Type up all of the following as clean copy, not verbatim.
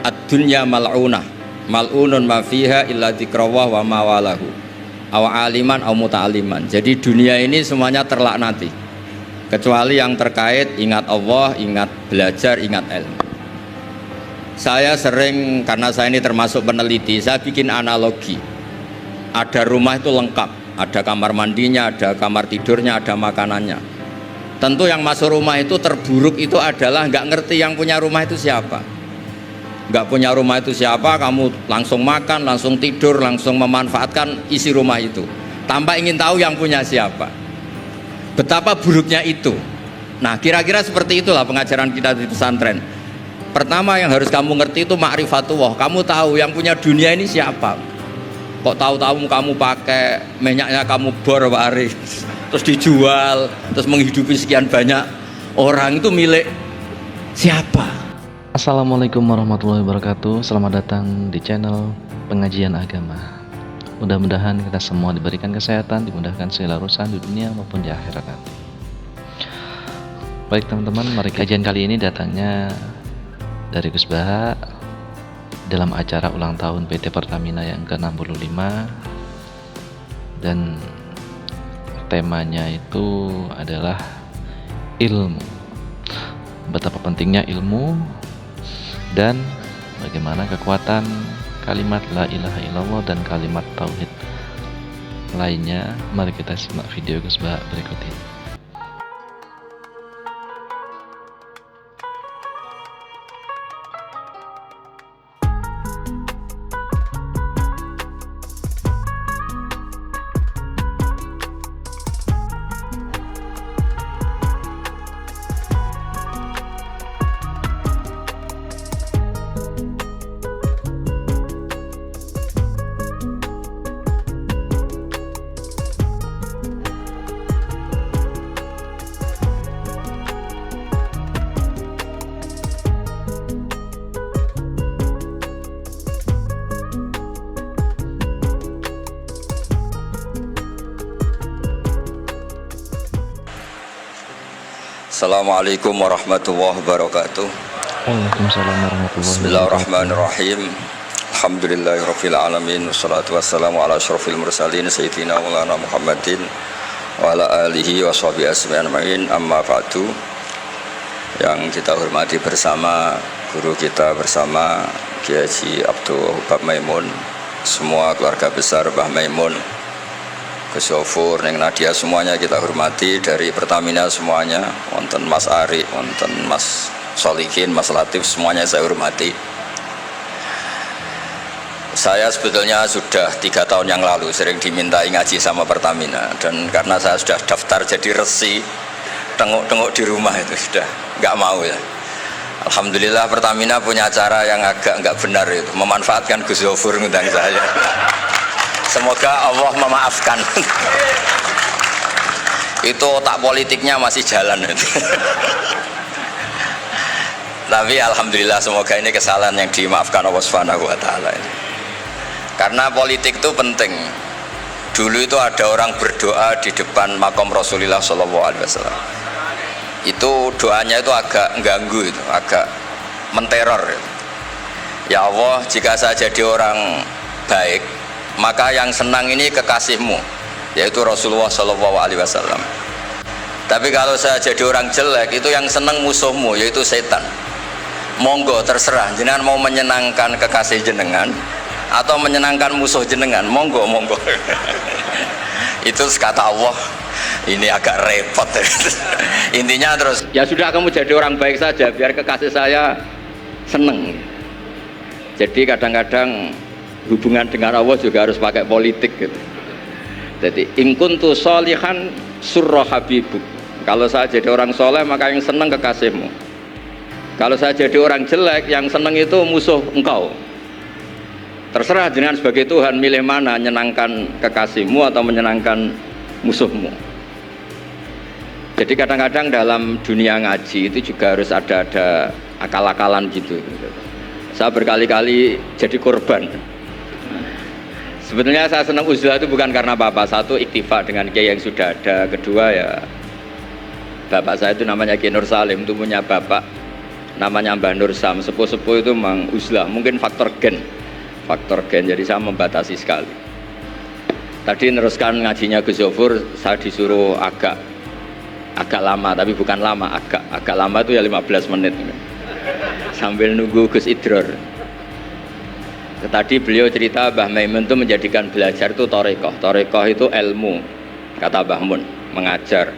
Ad-dunya mal'unah, mal'unun ma fiha illa dzikrawah wa ma walahu. Aw aliman aw muta'aliman. Jadi dunia ini semuanya terlaknati. Kecuali yang terkait ingat Allah, ingat belajar, ingat ilmu. Saya sering, karena saya ini termasuk peneliti, saya bikin analogi. Ada rumah itu lengkap, ada kamar mandinya, ada kamar tidurnya, ada makanannya. Tentu yang masuk rumah itu terburuk itu adalah nggak ngerti yang punya rumah itu siapa. Nggak punya rumah itu siapa, kamu langsung makan, langsung tidur, langsung memanfaatkan isi rumah itu tanpa ingin tahu yang punya siapa. Betapa buruknya itu. Nah, kira-kira seperti itulah pengajaran kita di pesantren. Pertama yang harus kamu ngerti itu ma'rifatullah. Kamu tahu yang punya dunia ini siapa. Kok tahu-tahu kamu pakai minyaknya kamu bor waris, terus dijual, terus menghidupi sekian banyak orang, itu milik siapa? Assalamualaikum warahmatullahi wabarakatuh. Selamat datang di channel pengajian agama. Mudah-mudahan kita semua diberikan kesehatan, dimudahkan segala urusan di dunia maupun di akhirat nanti. Baik teman-teman, mari kajian kali ini datangnya dari Gus Baha dalam acara ulang tahun PT Pertamina yang ke-65, dan temanya itu adalah ilmu. Betapa pentingnya ilmu dan bagaimana kekuatan kalimat la ilaha illallah dan kalimat tauhid lainnya. Mari kita simak video Gus Baha berikut ini. Assalamualaikum warahmatullahi wabarakatuh. Waalaikumsalam warahmatullahi wabarakatuh. Bismillahirrahmanirrahim. Alhamdulillahirabbil alamin, wassalatu wassalamu ala asyrofil mursalin sayyidina maulana Muhammadin wa ala alihi wa sahbihi ajmain. Amma ba'du. Yang kita hormati bersama guru kita bersama Kiai Haji Abdul Wahab Maimun, semua keluarga besar Mbah Maimun, Gus Yofur, Neng Nadia, semuanya kita hormati. Dari Pertamina semuanya, wonten Mas Ari, wonten Mas Solikin, Mas Latif, semuanya saya hormati. Saya sebetulnya sudah 3 tahun yang lalu sering dimintai ngaji sama Pertamina, dan karena saya sudah daftar jadi resi, tengok-tengok di rumah itu sudah nggak mau ya. Alhamdulillah Pertamina punya cara yang agak nggak benar itu, memanfaatkan Gus Yofur ngundang saya. Semoga Allah memaafkan. Itu otak politiknya masih jalan itu. Tapi alhamdulillah semoga ini kesalahan yang dimaafkan Allah Subhanahu wa taala. Karena politik itu penting. Dulu itu ada orang berdoa di depan makam Rasulullah SAW. Itu doanya itu agak mengganggu, itu agak menteror. Ya Allah, jika saya jadi orang baik, maka yang senang ini kekasihmu, yaitu Rasulullah SAW. Tapi kalau saya jadi orang jelek, itu yang senang musuhmu, yaitu setan. Monggo terserah, jenengan mau menyenangkan kekasih jenengan atau menyenangkan musuh jenengan, monggo. Itu kata Allah, ini agak repot. Intinya terus, ya sudah kamu jadi orang baik saja, biar kekasih saya seneng. Jadi kadang-kadang hubungan dengan Allah juga harus pakai politik gitu. Jadi in kuntu sholihan surra habibuk. Kalau saya jadi orang soleh maka yang senang kekasihmu. Kalau saya jadi orang jelek yang senang itu musuh engkau. Terserah jenengan sebagai Tuhan milih mana, menyenangkan kekasihmu atau menyenangkan musuhmu. Jadi kadang-kadang dalam dunia ngaji itu juga harus ada akal-akalan gitu. Saya berkali-kali jadi korban. Sebetulnya saya senang uzlah itu bukan karena apa-apa. Satu, iktifa dengan kiai yang sudah ada. Kedua, ya bapak saya itu namanya Kiai Nur Salim, itu punya bapak namanya Mbah Nur Sam, sepuh-sepuh itu memang uzlah, mungkin faktor gen, jadi saya membatasi sekali. Tadi neruskan ngajinya Gus Zofur, saya disuruh agak lama, tapi bukan lama, agak lama itu ya 15 menit sambil nunggu Gus Idror. Tadi beliau cerita Mbah Maimun itu menjadikan belajar itu Torekoh itu ilmu, kata Mbah Mun, mengajar.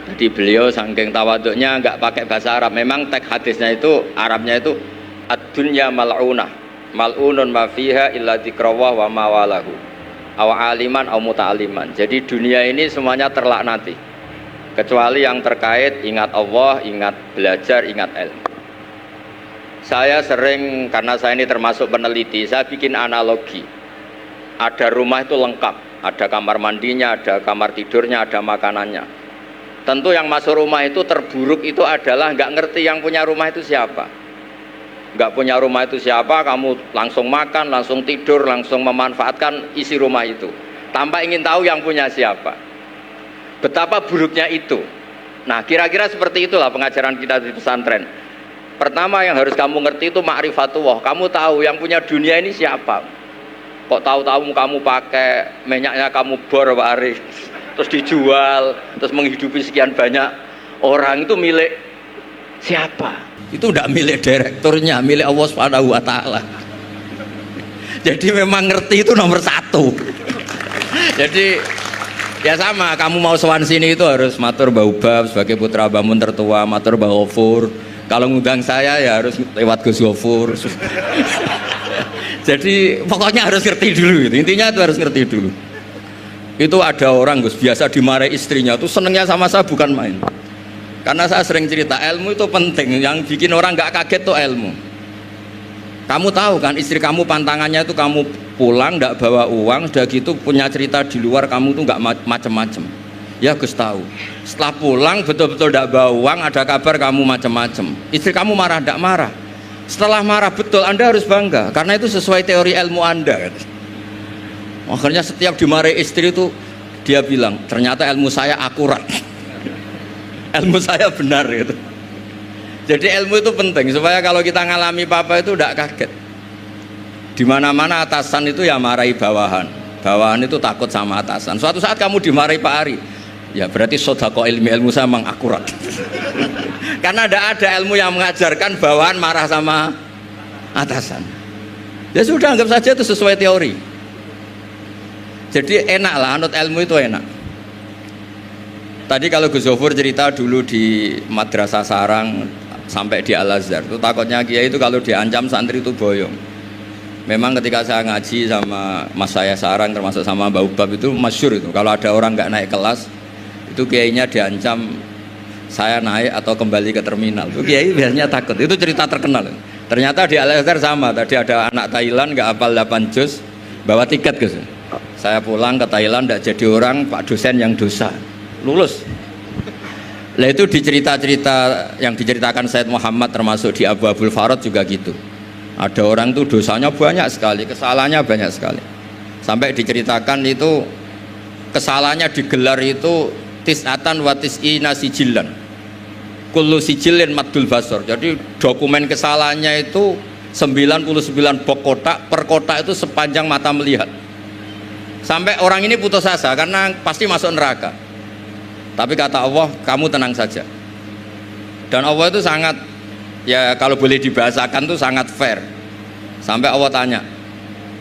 Jadi beliau saking tawaduknya nggak pakai bahasa Arab. Memang teks hadisnya itu Arabnya itu ad-dunya mal'unah, mal'unun ma fiha illa dzikrawah wa ma walahu. Aw aliman aw muta'aliman. Jadi dunia ini semuanya terlaknati. Kecuali yang terkait ingat Allah, ingat belajar, ingat ilmu. Saya sering, karena saya ini termasuk peneliti, saya bikin analogi. Ada rumah itu lengkap, ada kamar mandinya, ada kamar tidurnya, ada makanannya. Tentu yang masuk rumah itu terburuk itu adalah nggak ngerti yang punya rumah itu siapa. Nggak punya rumah itu siapa, kamu langsung makan, langsung tidur, langsung memanfaatkan isi rumah itu tanpa ingin tahu yang punya siapa. Betapa buruknya itu. Nah, kira-kira seperti itulah pengajaran kita di pesantren. Pertama yang harus kamu ngerti itu ma'rifatullah. Kamu tahu yang punya dunia ini siapa. Kok tahu-tahu kamu pakai minyaknya kamu bor Pak Ari, terus dijual, terus menghidupi sekian banyak orang, itu milik siapa? Itu tidak milik direkturnya, milik Allah Subhanahu wa Ta'ala. Jadi memang ngerti itu nomor satu. Jadi ya sama, kamu mau sowan sini itu harus matur Mbah Ubab sebagai putra Mbah Mun tertua, matur Mbah Ghafur. Kalau ngundang saya ya harus lewat Gus Ghafur. Jadi pokoknya harus ngerti dulu gitu. Intinya itu harus ngerti dulu. Itu ada orang Gus biasa dimarahi istrinya tuh senengnya sama saya bukan main. Karena saya sering cerita ilmu itu penting, yang bikin orang nggak kaget tuh ilmu. Kamu tahu kan istri kamu pantangannya itu kamu pulang nggak bawa uang, sudah gitu punya cerita di luar kamu tuh nggak macem-macem. Ya Gus tahu. Setelah pulang betul-betul tidak bawa uang, ada kabar kamu macem-macem. Istri kamu marah nggak marah? Setelah marah betul, Anda harus bangga karena itu sesuai teori ilmu Anda. Akhirnya setiap dimarahi istri itu dia bilang ternyata ilmu saya akurat. Ilmu saya benar gitu. Jadi ilmu itu penting supaya kalau kita ngalami apa-apa itu tidak kaget. Di mana-mana atasan itu ya marahi bawahan. Bawahan itu takut sama atasan. Suatu saat kamu dimarahi Pak Ari, ya berarti sodako ilmu saya memang akurat. Karena tidak ada ilmu yang mengajarkan bawahan marah sama atasan. Ya sudah, anggap saja itu sesuai teori. Jadi enak lah, anut ilmu itu enak. Tadi kalau Gus Zofur cerita dulu di Madrasah Sarang sampai di Al-Azhar, itu takutnya kiai itu kalau diancam santri itu boyong. Memang ketika saya ngaji sama mas saya Sarang termasuk sama Mbak Ubab itu masyhur itu. Kalau ada orang nggak naik kelas, itu kiainya diancam saya naik atau kembali ke terminal. Itu kiai biasanya takut. Itu cerita terkenal. Ternyata di Al-Azhar sama. Tadi ada anak Thailand nggak hafal 8 juz, bawa tiket Gus. Saya pulang ke Thailand tidak jadi orang, Pak dosen yang dosa. Lulus. Lah itu di cerita-cerita yang diceritakan Said Muhammad termasuk di Abu Abul Farad juga gitu. Ada orang tuh dosanya banyak sekali, kesalahannya banyak sekali. Sampai diceritakan itu kesalahannya digelar itu tis'atan wa tis'ina sijillan. Kullu sijillin maddul basor. Jadi dokumen kesalahannya itu 99 box kotak, per kotak itu sepanjang mata melihat. Sampai orang ini putus asa karena pasti masuk neraka. Tapi kata Allah, kamu tenang saja. Dan Allah itu sangat, ya kalau boleh dibahasakan itu sangat fair. Sampai Allah tanya,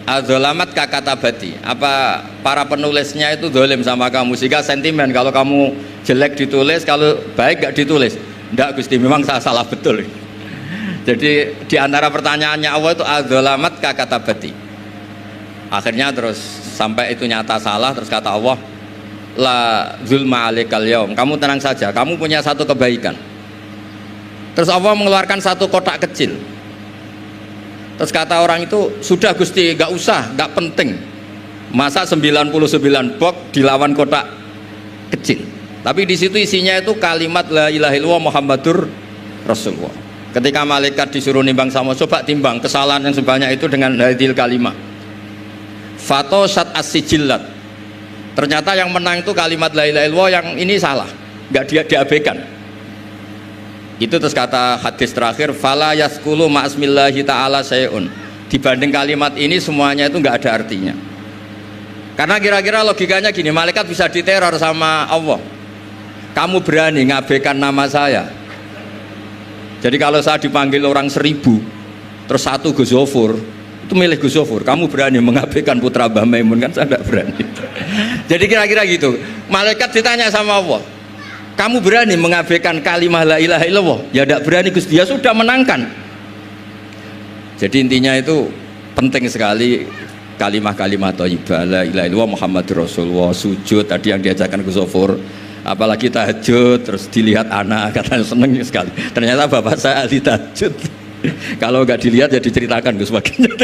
adzolamat kakatabati, apa para penulisnya itu dolim sama kamu sehingga sentimen kalau kamu jelek ditulis, kalau baik gak ditulis. Enggak Gusti, memang saya salah betul. Jadi diantara pertanyaannya Allah itu adzolamat kakatabati. Akhirnya terus sampai itu nyata salah, terus kata Allah, la zulma alaikal yaum, kamu tenang saja, kamu punya satu kebaikan. Terus Allah mengeluarkan satu kotak kecil. Terus kata orang itu, sudah Gusti, gak usah, gak penting. Masa 99 box dilawan kotak kecil. Tapi di situ isinya itu kalimat la ilaha illallah Muhammadur Rasulullah. Ketika malaikat disuruh nimbang sama, coba timbang kesalahan yang sebanyak itu dengan hadil kalimat. Fatosat as-sijillat. Ternyata yang menang itu kalimat la ilaha illallah, yang ini salah, nggak diabaikan. Itu terus kata hadis terakhir, fala yaskulu ma'asmillahi ta'ala syai'un. Dibanding kalimat ini semuanya itu nggak ada artinya. Karena kira-kira logikanya gini, malaikat bisa diteror sama Allah. Kamu berani ngabaikan nama saya. Jadi kalau saya dipanggil orang 1000, terus satu Gus Zofur, itu milih Gus Zofur. Kamu berani mengabaikan putra Mbah Maimun, kan saya tidak berani. Jadi kira-kira gitu. Malaikat ditanya sama Allah, kamu berani mengabaikan kalimah la ilaha illallah? Ya tidak berani Gus, dia sudah menangkan. Jadi intinya itu penting sekali kalimah-kalimah thayyibah la ilaha illallah Muhammadur Rasulullah, sujud tadi yang diajarkan Gus Zofur. Apalagi tahajud, terus dilihat anak, katanya seneng sekali. Ternyata bapak saya ahli tahajud. Kalau nggak dilihat ya diceritakan Gus baginya.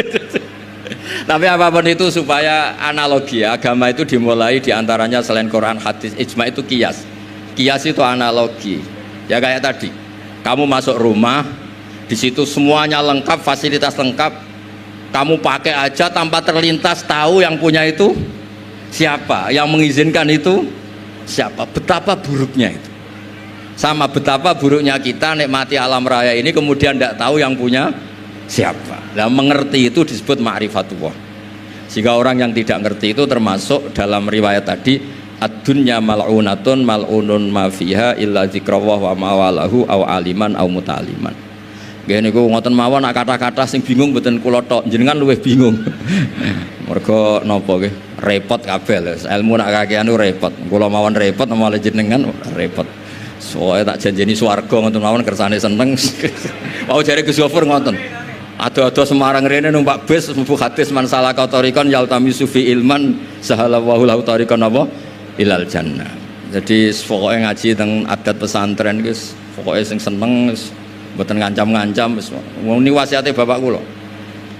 Tapi apapun itu supaya analogi ya, agama itu dimulai diantaranya selain Quran, hadis, ijma itu kias. Kias itu analogi. Ya kayak tadi, kamu masuk rumah, di situ semuanya lengkap, fasilitas lengkap. Kamu pakai aja tanpa terlintas tahu yang punya itu siapa, yang mengizinkan itu siapa. Betapa buruknya itu. Sama betapa buruknya kita nikmati alam raya ini kemudian tidak tahu yang punya siapa. Nah, mengerti itu disebut ma'rifatullah. Sehingga orang yang tidak ngerti itu termasuk dalam riwayat tadi, ad-dunya mal'unatun mal'unun ma fiha illa dzikrawah wa mawalahu au aliman au muta'aliman. Nggih niku ngoten mawon kata-kata sing bingung mboten kula tok, jenengan luwih bingung. Mergo napa nggih? Repot kabeh lho. Ilmu nak kakean repot. Kula mawon repot malah jenengan repot. Soalnya tak janjeni swarga ngoten mawon kersane seneng. Mau jare Gus Zofur ngoten. Ada-ada Semarang rene numpak bis mlebu hadis man salaka tariqan yaltamisu fi ilman sahalallahu lahu tariqan apa ilal jannah. Jadi pokoke ngaji teng adat pesantren guys, pokoke sing seneng wis mboten ngancam-ngancam wis. Ini wasiate bapak kula.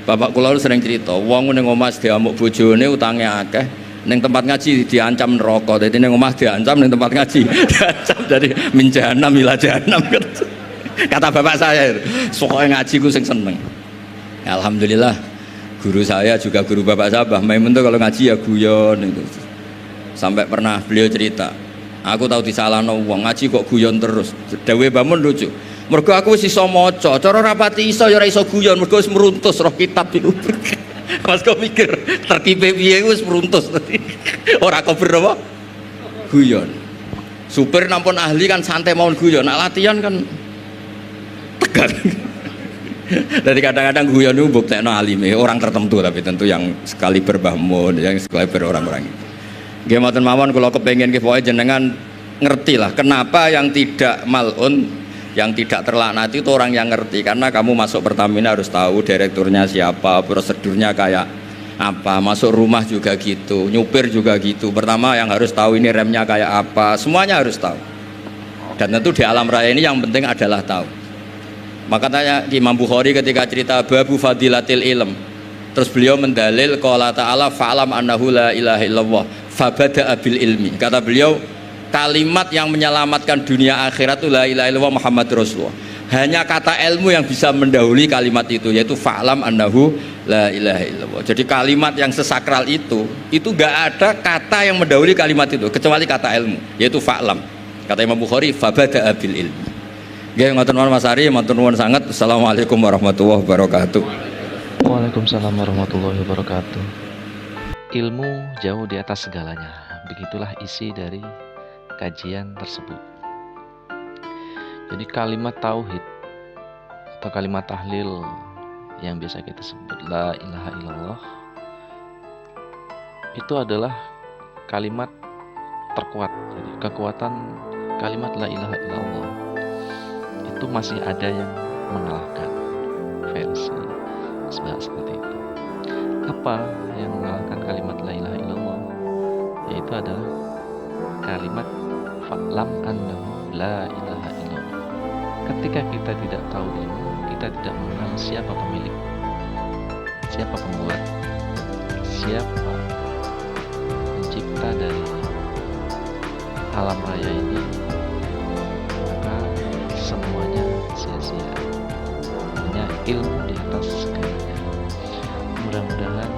Bapak kula sering cerita, wong ning omah diamuk bojone utange akeh, ning tempat ngaji diancam neraka. Dadi ning omah diancam, ning tempat ngaji diancam dari min jahanam ila jahanam. Kata bapak saya, pokoke ngaji ku sing seneng. Alhamdulillah guru saya juga guru bapak saya Mbah Maimun tuh kalau ngaji ya guyon itu. Sampai pernah beliau cerita, aku tahu disalahno wong ngaji kok guyon terus. Dawe Mbah Mun lucu. Mergo aku wis iso maca, cara rapati iso ya ora iso guyon, mergo wis meruntus roh kitab iku. Mas kok mikir terkipe piye wis meruntus. Ora kober apa? Guyon. Supir nampun ahli kan santai mawon guyon, nak latihan kan tegar. Jadi kadang-kadang guyon itu buktekno alime orang tertentu, tapi tentu yang sekali Mbah Mun, yang sekali orang-orang itu. Nggih mboten mawon kula kepengin nggih pokoke jenengan ngerti lah kenapa yang tidak mal'un, yang tidak terlaknat itu orang yang ngerti. Karena kamu masuk Pertamina harus tahu direkturnya siapa, prosedurnya kayak apa, masuk rumah juga gitu, nyupir juga gitu. Pertama yang harus tahu ini remnya kayak apa, semuanya harus tahu. Dan tentu di alam raya ini yang penting adalah tahu. Makanya Imam Bukhari ketika cerita babu fadilatil ilm, terus beliau mendalil qala ta'ala fa'lam annahu la ilaha illallah fabada'a bil ilmi. Kata beliau kalimat yang menyelamatkan dunia akhirat itu la ilaha illallah Muhammadur Rasulullah. Hanya kata ilmu yang bisa mendahului kalimat itu, yaitu fa'lam annahu la ilaha illallah. Jadi kalimat yang sesakral itu gak ada kata yang mendahului kalimat itu kecuali kata ilmu, yaitu fa'lam. Kata Imam Bukhari fabada'a bil ilmi. Nggih ngoten mawon Mas Ari, matur nuwun sanget. Assalamualaikum warahmatullahi wabarakatuh. Waalaikumsalam warahmatullahi wabarakatuh. Ilmu jauh di atas segalanya. Begitulah isi dari kajian tersebut. Jadi kalimat tauhid atau kalimat tahlil yang biasa kita sebut la ilaha illallah itu adalah kalimat terkuat. Jadi kekuatan kalimat la ilaha illallah itu masih ada yang mengalahkan versi seperti itu. Apa yang mengalahkan kalimat la ilaha illallah? Yaitu adalah kalimat fa'lam annahu la ilaha illallah. Ketika kita tidak tahu ilmu, kita tidak mengenal siapa pemilik, siapa pembuat, siapa pencipta dari alam raya ini, semuanya sia-sia. Hanya ilmu di atas segalanya. Mudah-mudahan